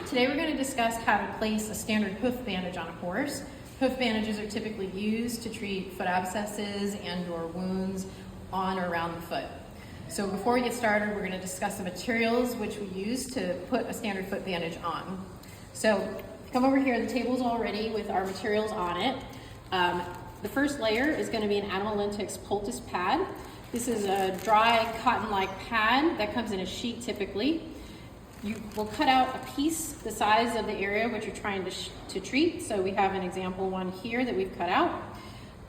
Today we're going to discuss how to place a standard hoof bandage on a horse. Hoof bandages are typically used to treat foot abscesses and or wounds on or around the foot. So before we get started, we're going to discuss the materials which we use to put a standard foot bandage on. So come over here, the table's all ready with our materials on it. The first layer is going to be an animal latex poultice pad. This is a dry cotton-like pad that comes in a sheet typically. You will cut out a piece the size of the area which you're trying to treat. So we have an example one here that we've cut out.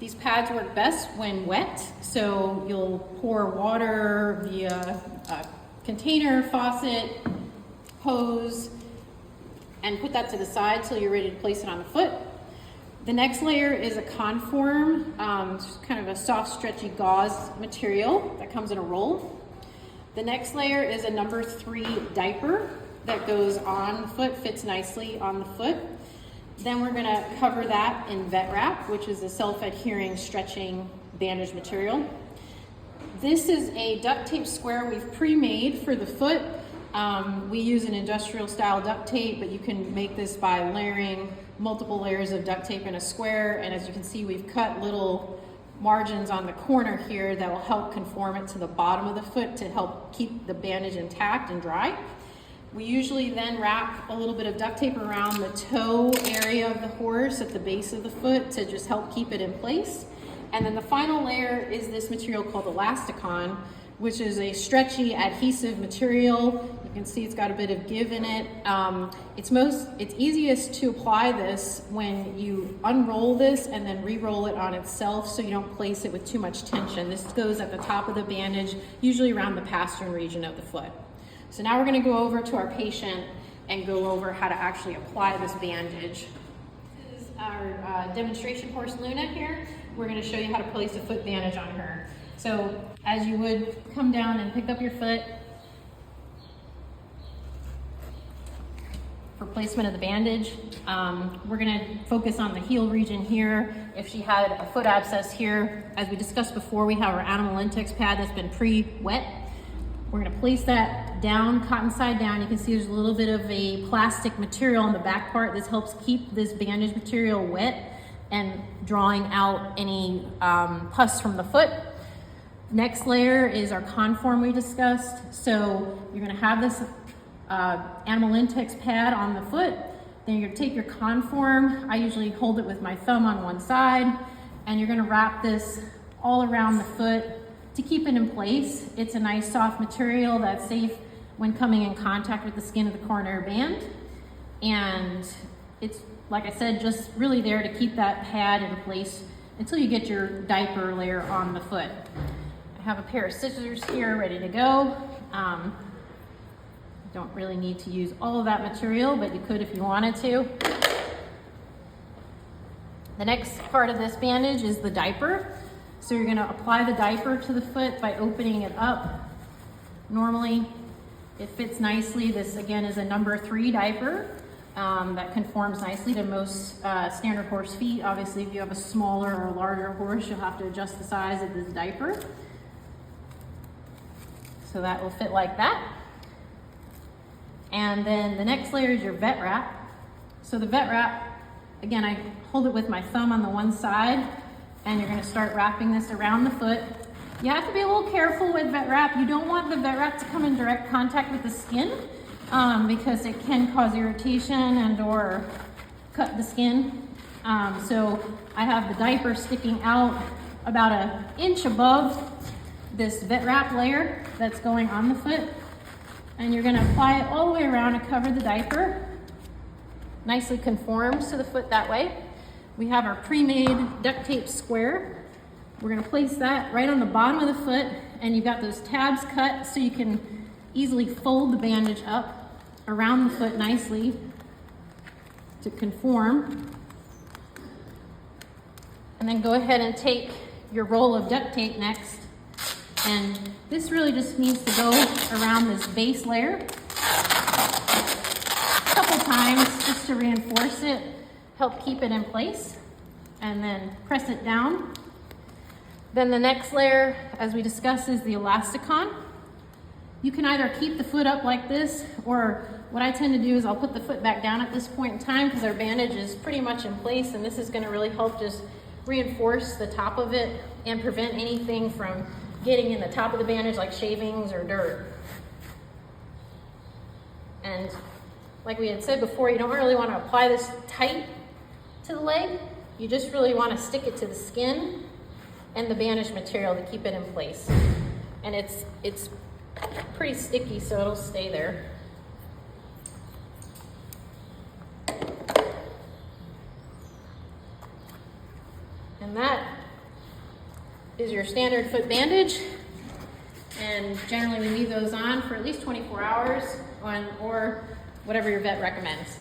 These pads work best when wet, so you'll pour water via a container, faucet, hose, and put that to the side till you're ready to place it on the foot. The next layer is a conform, kind of a soft, stretchy gauze material that comes in a roll. The next layer is a number 3 diaper that goes on the foot, fits nicely on the foot. Then we're gonna cover that in vet wrap, which is a self-adhering stretching bandage material. This is a duct tape square we've pre-made for the foot. We use an industrial style duct tape, but you can make this by layering multiple layers of duct tape in a square. And as you can see, we've cut little margins on the corner here that will help conform it to the bottom of the foot to help keep the bandage intact and dry. We usually then wrap a little bit of duct tape around the toe area of the horse at the base of the foot to just help keep it in place. And then the final layer is this material called Elasticon, which is a stretchy adhesive material. You can see it's got a bit of give in it. It's easiest to apply this when you unroll this and then re-roll it on itself so you don't place it with too much tension. This goes at the top of the bandage, usually around the pastern region of the foot. So now we're gonna go over to our patient and go over how to actually apply this bandage. This is our demonstration horse Luna here. We're gonna show you how to place a foot bandage on her. So as you would come down and pick up your foot for placement of the bandage, we're gonna focus on the heel region here. If she had a foot abscess here, as we discussed before, we have our animal latex pad that's been pre-wet. We're gonna place that down, cotton side down. You can see there's a little bit of a plastic material on the back part. This helps keep this bandage material wet and drawing out any pus from the foot. Next layer is our conform we discussed. So you're gonna have this animal latex pad on the foot. Then you're gonna take your conform. I usually hold it with my thumb on one side, and you're gonna wrap this all around the foot to keep it in place. It's a nice soft material that's safe when coming in contact with the skin of the coronary band. And it's, like I said, just really there to keep that pad in place until you get your diaper layer on the foot. I have a pair of scissors here ready to go. Don't really need to use all of that material, but you could if you wanted to. The next part of this bandage is the diaper. So you're gonna apply the diaper to the foot by opening it up. Normally, it fits nicely. This again is a number 3 diaper that conforms nicely to most standard horse feet. Obviously, if you have a smaller or larger horse, you'll have to adjust the size of this diaper. So that will fit like that. And then the next layer is your vet wrap. So the vet wrap, again, I hold it with my thumb on the one side, and you're gonna start wrapping this around the foot. You have to be a little careful with vet wrap. You don't want the vet wrap to come in direct contact with the skin because it can cause irritation and or cut the skin. So I have the diaper sticking out about an inch above this vet wrap layer that's going on the foot, and you're gonna apply it all the way around to cover the diaper. Nicely conforms to the foot that way. We have our pre-made duct tape square. We're gonna place that right on the bottom of the foot, and you've got those tabs cut so you can easily fold the bandage up around the foot nicely to conform. And then go ahead and take your roll of duct tape next. And this really just needs to go around this base layer a couple times just to reinforce it, help keep it in place, and then press it down. Then the next layer, as we discussed, is the Elasticon. You can either keep the foot up like this or what I tend to do is I'll put the foot back down at this point in time because our bandage is pretty much in place, and this is going to really help just reinforce the top of it and prevent anything from getting in the top of the bandage like shavings or dirt. And like we had said before, you don't really want to apply this tight to the leg. You just really want to stick it to the skin and the bandage material to keep it in place. And it's pretty sticky, so it'll stay there. And that is your standard foot bandage. And generally we leave those on for at least 24 hours or whatever your vet recommends.